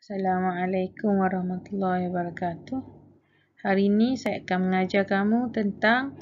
Assalamualaikum warahmatullahi wabarakatuh. Hari ini saya akan mengajar kamu tentang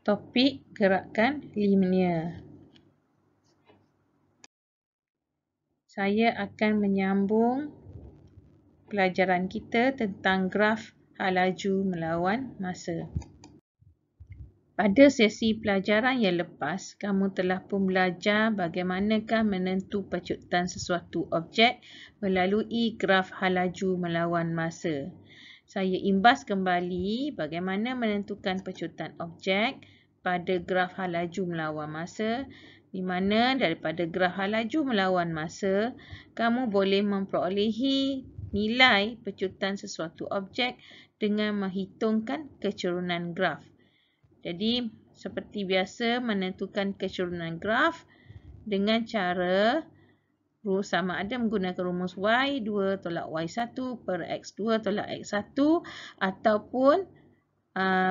topik gerakan linear. Saya akan menyambung pelajaran kita tentang graf hal laju melawan masa. Pada sesi pelajaran yang lepas, kamu telah pun belajar bagaimanakah menentu pecutan sesuatu objek melalui graf hal laju melawan masa. Saya imbas kembali bagaimana menentukan pecutan objek pada graf hal laju melawan masa, di mana daripada graf hal laju melawan masa, kamu boleh memperolehi nilai pecutan sesuatu objek dengan menghitungkan kecerunan graf. Jadi, seperti biasa menentukan kecerunan graf dengan cara sama ada menggunakan rumus Y2 tolak Y1 per X2 tolak X1 ataupun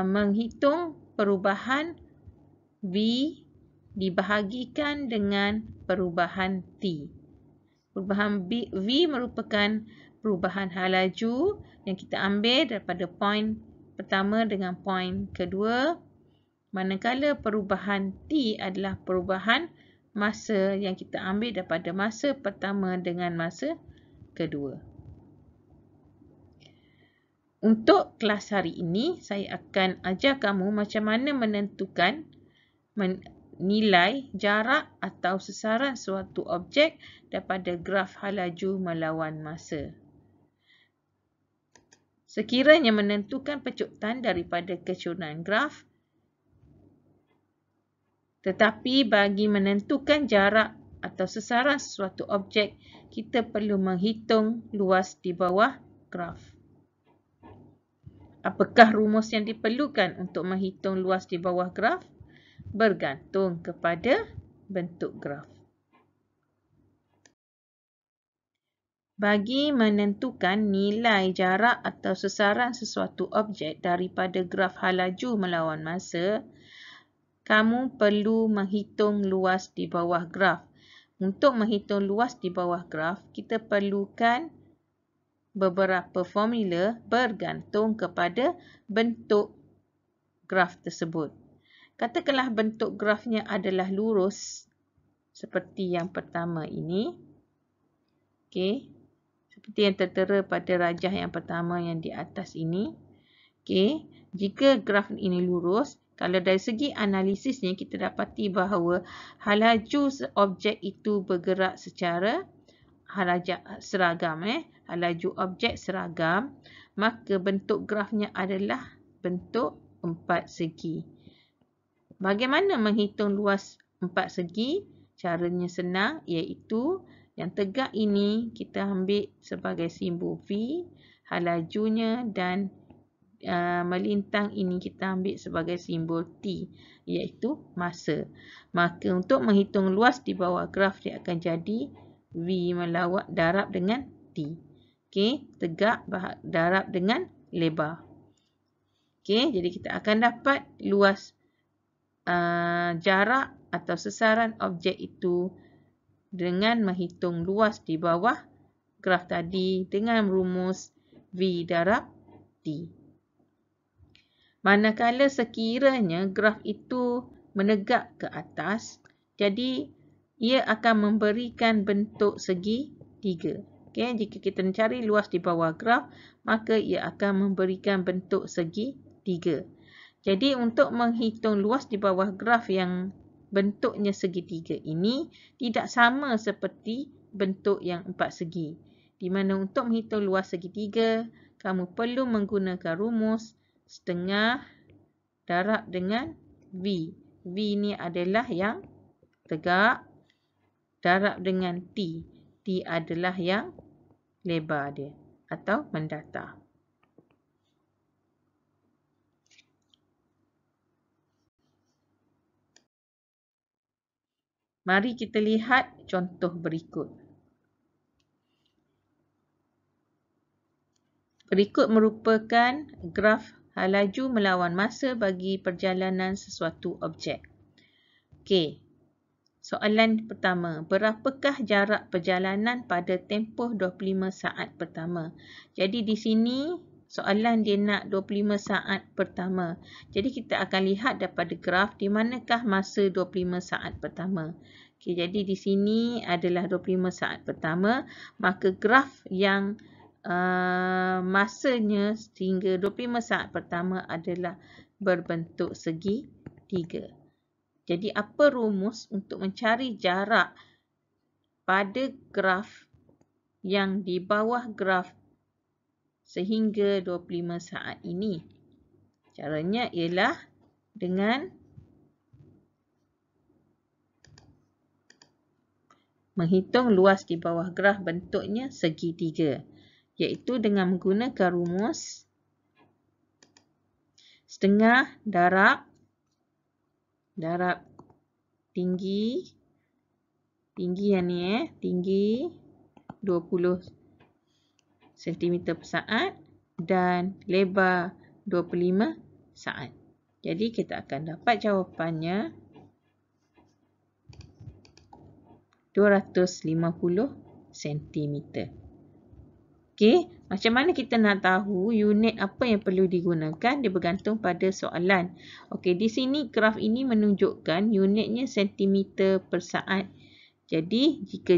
menghitung perubahan V dibahagikan dengan perubahan T. Perubahan V merupakan perubahan hal laju yang kita ambil daripada poin pertama dengan poin kedua. Manakala perubahan T adalah perubahan masa yang kita ambil daripada masa pertama dengan masa kedua. Untuk kelas hari ini, saya akan ajar kamu macam mana menentukan nilai jarak atau sesaran suatu objek daripada graf hal laju melawan masa. Sekiranya menentukan pecutan daripada kecerunan graf, tetapi bagi menentukan jarak atau sesaran sesuatu objek, kita perlu menghitung luas di bawah graf. Apakah rumus yang diperlukan untuk menghitung luas di bawah graf? Bergantung kepada bentuk graf. Bagi menentukan nilai jarak atau sesaran sesuatu objek daripada graf hal laju melawan masa, kamu perlu menghitung luas di bawah graf. Untuk menghitung luas di bawah graf, kita perlukan beberapa formula bergantung kepada bentuk graf tersebut. Katakanlah bentuk grafnya adalah lurus, seperti yang pertama ini. Okey. Seperti yang tertera pada rajah yang pertama yang di atas ini. Okey. Jika graf ini lurus, kalau dari segi analisisnya kita dapati bahawa hal laju objek itu bergerak secara seragam. Hal laju objek seragam, maka bentuk grafnya adalah bentuk empat segi. Bagaimana menghitung luas empat segi? Caranya senang, iaitu yang tegak ini kita ambil sebagai simbol V, hal lajunya, dan melintang ini kita ambil sebagai simbol T, iaitu masa. Maka untuk menghitung luas di bawah graf, dia akan jadi V darab dengan T. Okey, tegak darab dengan lebar. Okey, jadi kita akan dapat luas jarak atau sesaran objek itu dengan menghitung luas di bawah graf tadi dengan rumus V darab T. Manakala sekiranya graf itu menegak ke atas, jadi ia akan memberikan bentuk segi tiga. Okay, jika kita mencari luas di bawah graf, maka ia akan memberikan bentuk segi tiga. Jadi untuk menghitung luas di bawah graf yang bentuknya segitiga ini tidak sama seperti bentuk yang empat segi. Di mana untuk menghitung luas segitiga, kamu perlu menggunakan rumus setengah darab dengan V. V ni adalah yang tegak darab dengan T. T adalah yang lebar dia atau mendatar. Mari kita lihat contoh berikut. Berikut merupakan graf hal laju melawan masa bagi perjalanan sesuatu objek. Okey. Soalan pertama, berapakah jarak perjalanan pada tempoh 25 saat pertama? Jadi di sini soalan dia nak 25 saat pertama. Jadi kita akan lihat daripada graf di manakah masa 25 saat pertama. Okey, jadi di sini adalah 25 saat pertama, maka graf yang masanya sehingga 25 saat pertama adalah berbentuk segi 3. Jadi apa rumus untuk mencari jarak pada graf yang di bawah graf sehingga 25 saat ini? Caranya ialah dengan menghitung luas di bawah graf bentuknya segi 3. Iaitu dengan menggunakan rumus setengah darab tinggi yang ni tinggi 20 cm per saat dan lebar 25 saat. Jadi kita akan dapat jawapannya 250 cm. Okey, macam mana kita nak tahu unit apa yang perlu digunakan? Dia bergantung pada soalan. Okey, di sini graf ini menunjukkan unitnya sentimeter per saat. Jadi, jika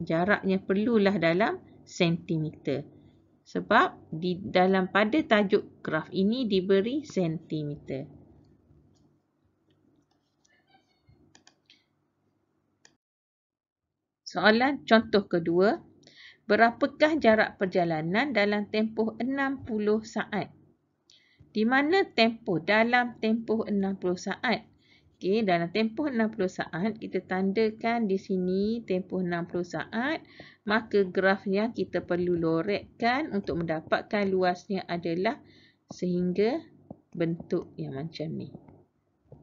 jaraknya perlulah dalam sentimeter. Sebab pada tajuk graf ini diberi sentimeter. Soalan contoh kedua. Berapakah jarak perjalanan dalam tempoh 60 saat? Di mana dalam tempoh 60 saat? Okey, dalam tempoh 60 saat, kita tandakan di sini tempoh 60 saat. Maka graf yang kita perlu lorekkan untuk mendapatkan luasnya adalah sehingga bentuk yang macam ni.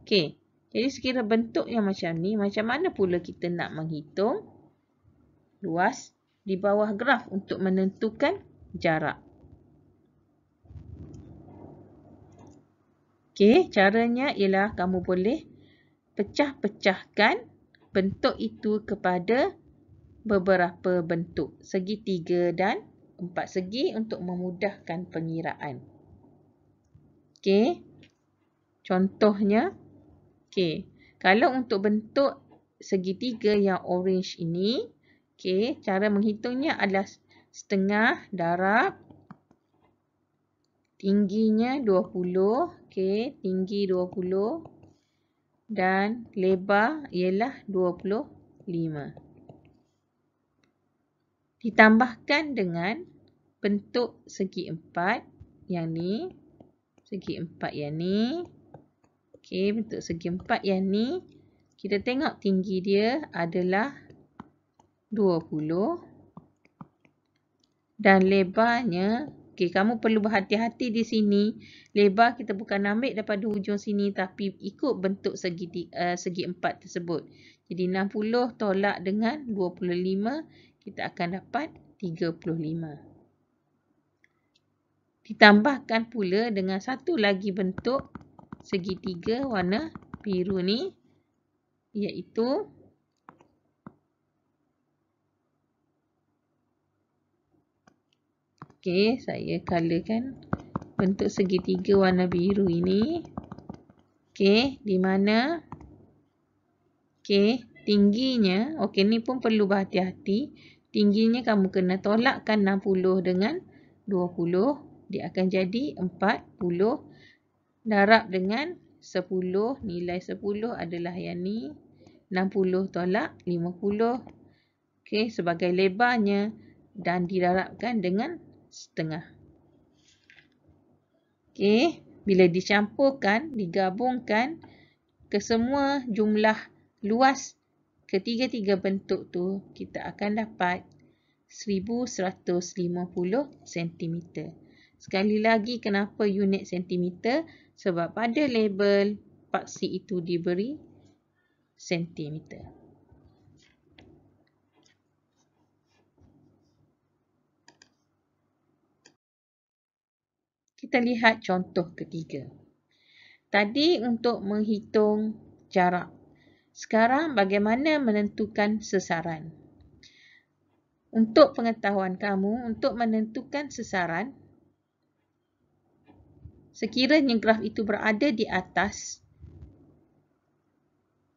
Okey, jadi sekira bentuk yang macam ni, macam mana pula kita nak menghitung luas di bawah graf untuk menentukan jarak? Okey, caranya ialah kamu boleh pecah-pecahkan bentuk itu kepada beberapa bentuk. Segi 3 dan 4 segi untuk memudahkan pengiraan. Okey, contohnya. Okey, kalau untuk bentuk segi 3 yang orange ini, okey, cara menghitungnya adalah setengah darab tingginya 20. Okey, tinggi 20 dan lebar ialah 25. Ditambahkan dengan bentuk segi 4 yang ni. Segi 4 yang ni. Okey, bentuk segi 4 yang ni. Kita tengok tinggi dia adalah 20. Dan lebarnya, okey, kamu perlu berhati-hati di sini. Lebar kita bukan ambil daripada hujung sini tapi ikut bentuk segi 4 tersebut. Jadi 60 tolak dengan 25, kita akan dapat 35. Ditambahkan pula dengan satu lagi bentuk segi 3 warna biru ni, iaitu okey, saya colourkan bentuk segi 3 warna biru ini. Okey, di mana okey, tingginya, okey, ni pun perlu berhati-hati. Tingginya kamu kena tolakkan 60 dengan 20. Dia akan jadi 40. Darab dengan 10. Nilai 10 adalah yang ni. 60 tolak 50. Okey, sebagai lebarnya dan didarabkan dengan setengah. Okey, bila dicampurkan, digabungkan ke semua jumlah luas ketiga-tiga bentuk tu, kita akan dapat 1150 cm. Sekali lagi, kenapa unit sentimeter? Sebab pada label paksi itu diberi sentimeter. Kita lihat contoh ketiga. Tadi untuk menghitung jarak Sekarang bagaimana menentukan sasaran? Untuk pengetahuan kamu, untuk menentukan sasaran, sekiranya graf itu berada di atas,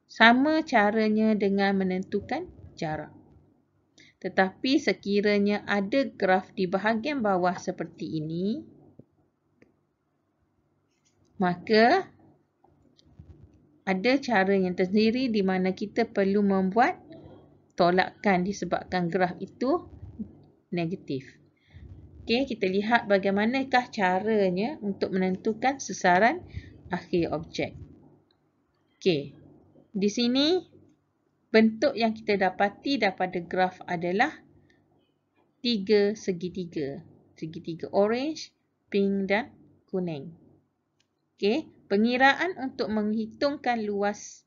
sama caranya dengan menentukan jarak. Tetapi sekiranya ada graf di bahagian bawah seperti ini, maka ada cara yang tersendiri di mana kita perlu membuat tolakan disebabkan graf itu negatif. Okey, kita lihat bagaimanakah caranya untuk menentukan sasaran akhir objek. Okey, di sini bentuk yang kita dapati daripada graf adalah tiga segitiga. Segitiga orange, pink dan kuning. Okey, pengiraan untuk menghitungkan luas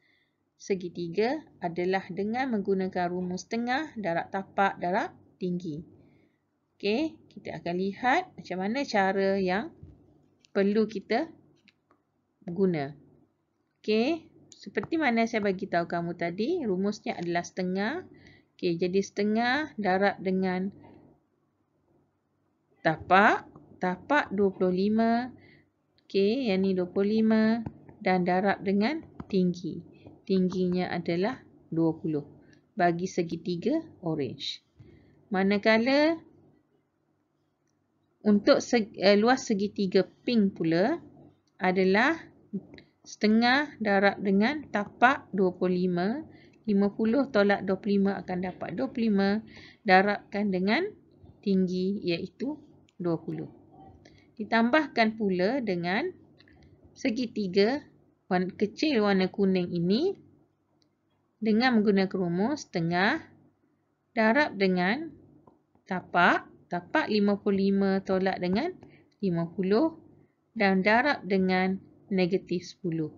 segitiga adalah dengan menggunakan rumus tengah, darab tapak, darab tinggi. Okey, kita akan lihat macam mana cara yang perlu kita guna. Okey. Seperti mana saya bagi tahu kamu tadi, rumusnya adalah setengah. Okey, jadi setengah darab dengan tapak. Tapak 25. Okey, yang ni 25. Dan darab dengan tinggi. Tingginya adalah 20. Bagi segitiga orange. Manakala untuk luas segitiga pink pula adalah setengah darab dengan tapak 25. 50 tolak 25 akan dapat 25. Darabkan dengan tinggi iaitu 20. Ditambahkan pula dengan segitiga kecil warna kuning ini dengan menggunakan rumus setengah darab dengan tapak. Tapak 55 tolak dengan 50 dan darab dengan negatif 10.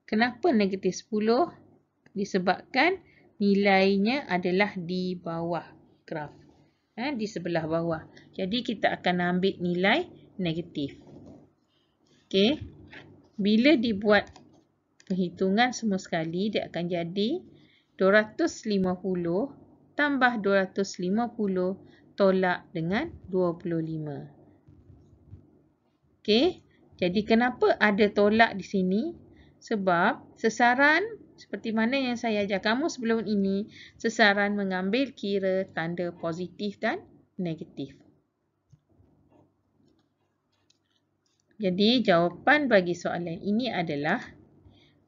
Kenapa negatif 10? Disebabkan nilainya adalah di bawah graf. Di sebelah bawah. Jadi kita akan ambil nilai negatif. Okey. Bila dibuat perhitungan semua sekali, dia akan jadi 250 tambah 250 tolak dengan 25. Okey. Jadi kenapa ada tolak di sini? Sebab sasaran seperti mana yang saya ajar kamu sebelum ini, sasaran mengambil kira tanda positif dan negatif. Jadi jawapan bagi soalan ini adalah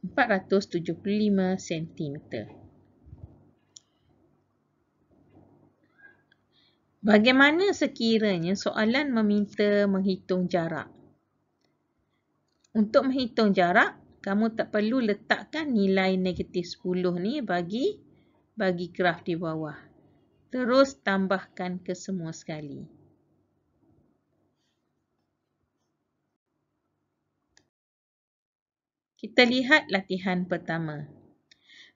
475 cm. Bagaimana sekiranya soalan meminta menghitung jarak? Untuk menghitung jarak, kamu tak perlu letakkan nilai negatif 10 ni bagi graf di bawah. Terus tambahkan ke semua sekali. Kita lihat latihan pertama.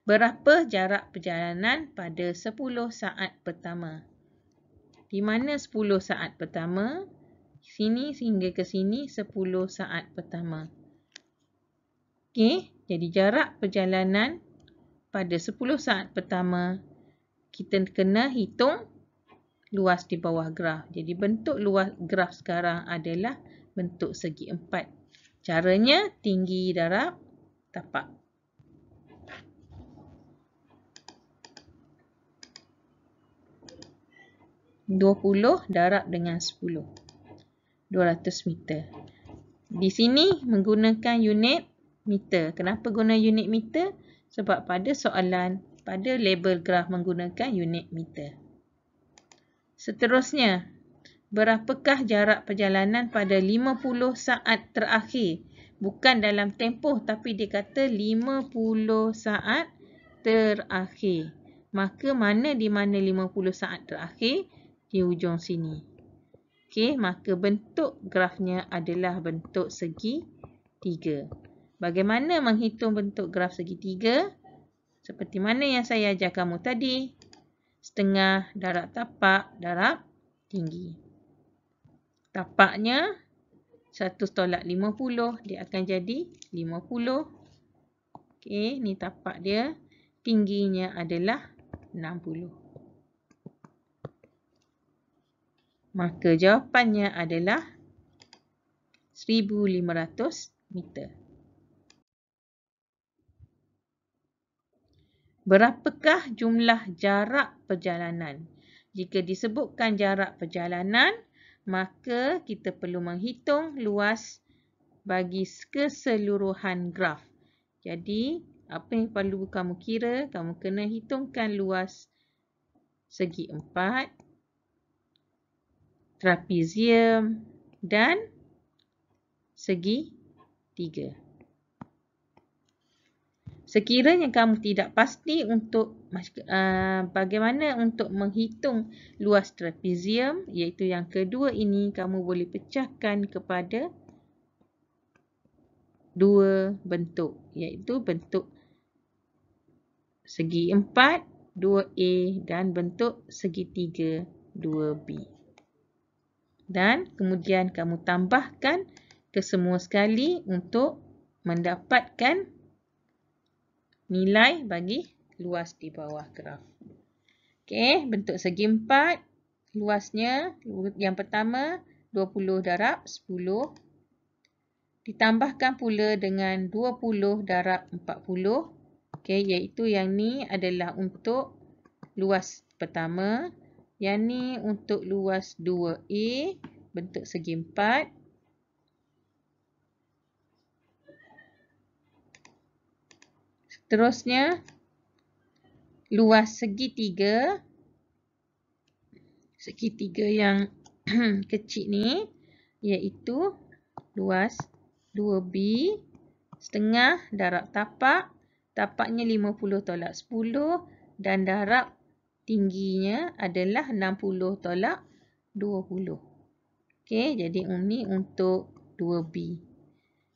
Berapa jarak perjalanan pada 10 saat pertama? Di mana 10 saat pertama? Sini sehingga ke sini 10 saat pertama. Okey, jadi jarak perjalanan pada 10 saat pertama, kita kena hitung luas di bawah graf. Jadi bentuk luas graf sekarang adalah bentuk segi empat. Caranya tinggi darab tapak. (20) darab dengan 10. 200 meter. Di sini menggunakan unit meter. Kenapa guna unit meter? Sebab pada soalan, pada label graf menggunakan unit meter. Seterusnya, berapakah jarak perjalanan pada 50 saat terakhir? Bukan dalam tempoh, tapi dia kata 50 saat terakhir. Maka mana di mana 50 saat terakhir? Di hujung sini. Okey, maka bentuk grafnya adalah bentuk segitiga. Bagaimana menghitung bentuk graf segitiga? Seperti mana yang saya ajar kamu tadi. Setengah darab tapak darab tinggi. Tapaknya 100 tolak 50. Dia akan jadi 50. Okey, ni tapak dia. Tingginya adalah 60. Maka jawapannya adalah 1500 meter. Berapakah jumlah jarak perjalanan? Jika disebutkan jarak perjalanan, maka kita perlu menghitung luas bagi keseluruhan graf. Jadi, apa yang perlu kamu kira? Kamu kena hitungkan luas segi 4, trapezium dan segi 3. Sekiranya kamu tidak pasti untuk bagaimana untuk menghitung luas trapezium, iaitu yang kedua ini, kamu boleh pecahkan kepada dua bentuk, iaitu bentuk segi 4, 2A dan bentuk segi 3, 2B. Dan kemudian kamu tambahkan kesemua sekali untuk mendapatkan nilai bagi luas di bawah graf. Okey, bentuk segi 4, luasnya yang pertama 20 darab 10. Ditambahkan pula dengan 20 darab 40. Okey, iaitu yang ni adalah untuk luas pertama. Yang ni untuk luas 2A, bentuk segi 4. Seterusnya, luas segi 3. Segi 3 yang kecil ni, iaitu luas 2B setengah darab tapak. Tapaknya 50 tolak 10 dan darab tingginya adalah 60 tolak 20. Okey, jadi ini untuk 2B.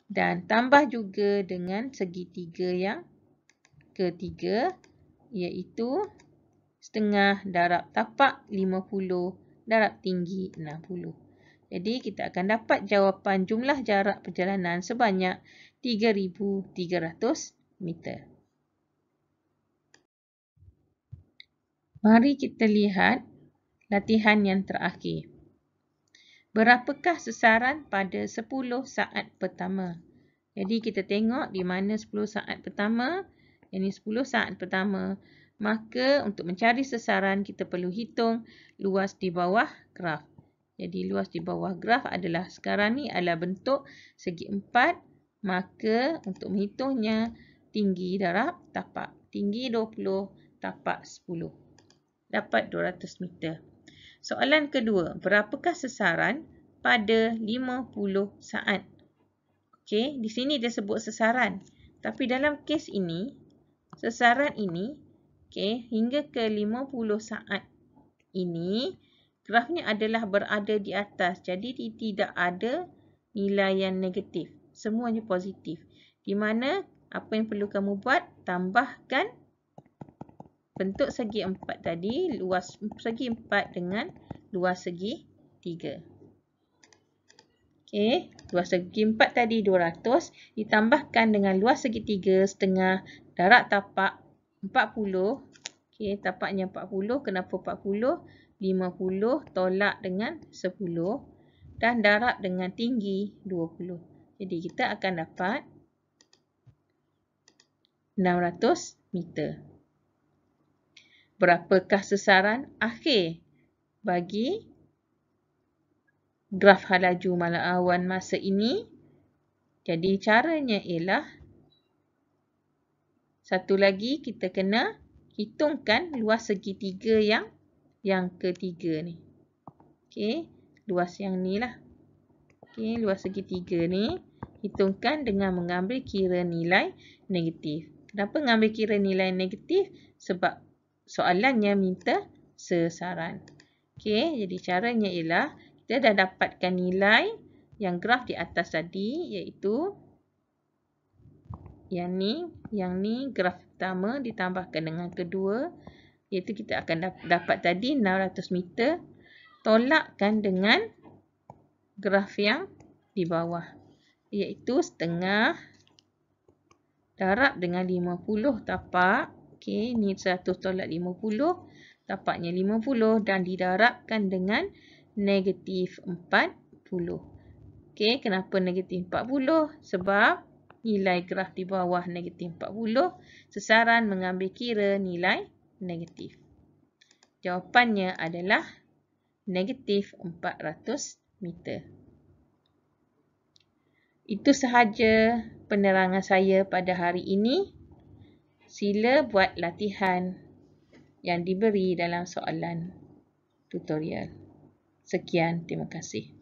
Dan tambah juga dengan segi 3 yang ketiga, iaitu setengah darab tapak 50 darab tinggi 60. Jadi kita akan dapat jawapan jumlah jarak perjalanan sebanyak 3,300 meter. Mari kita lihat latihan yang terakhir. Berapakah sesaran pada 10 saat pertama? Jadi kita tengok di mana 10 saat pertama. Ini 10 saat pertama. Maka untuk mencari sesaran kita perlu hitung luas di bawah graf. Jadi luas di bawah graf adalah sekarang ni adalah bentuk segi 4. Maka untuk menghitungnya tinggi darab tapak. Tinggi 20, tapak 10. Dapat 200 meter. Soalan kedua, berapakah sesaran pada 50 saat? Okey, di sini dia sebut sesaran. Tapi dalam kes ini, sesaran ini, okey, hingga ke 50 saat ini, grafnya adalah berada di atas. Jadi tidak ada nilai yang negatif. Semuanya positif. Di mana apa yang perlu kamu buat? Tambahkan bentuk segi 4 tadi, luas segi 4 dengan luas segi 3. Okey, luas segi 4 tadi 200 ditambahkan dengan luas segi 3 setengah darab tapak 40. Okey, tapaknya 40. Kenapa 40? 50 tolak dengan 10 dan darab dengan tinggi 20. Jadi kita akan dapat 600 meter. Berapakah sesaran akhir bagi graf hal laju awan masa ini? Jadi caranya ialah satu lagi kita kena hitungkan luas segi 3 yang ketiga ni. Okey, luas yang ni lah. Okey, luas segi 3 ni hitungkan dengan mengambil kira nilai negatif. Kenapa mengambil kira nilai negatif? Sebab soalannya minta sesaran. Okey, jadi caranya ialah kita dah dapatkan nilai yang graf di atas tadi, iaitu yang ni graf pertama ditambahkan dengan kedua, iaitu kita akan dapat tadi 600 meter, tolakkan dengan graf yang di bawah, iaitu setengah darab dengan 50 tapak. Okey, ni 100 tolak 50. Tapaknya 50 dan didarabkan dengan negatif 40. Okey, kenapa negatif 40? Sebab nilai graf di bawah negatif 40. Sasaran mengambil kira nilai negatif. Jawapannya adalah negatif 400 meter. Itu sahaja penerangan saya pada hari ini. Sila buat latihan yang diberi dalam soalan tutorial. Sekian, terima kasih.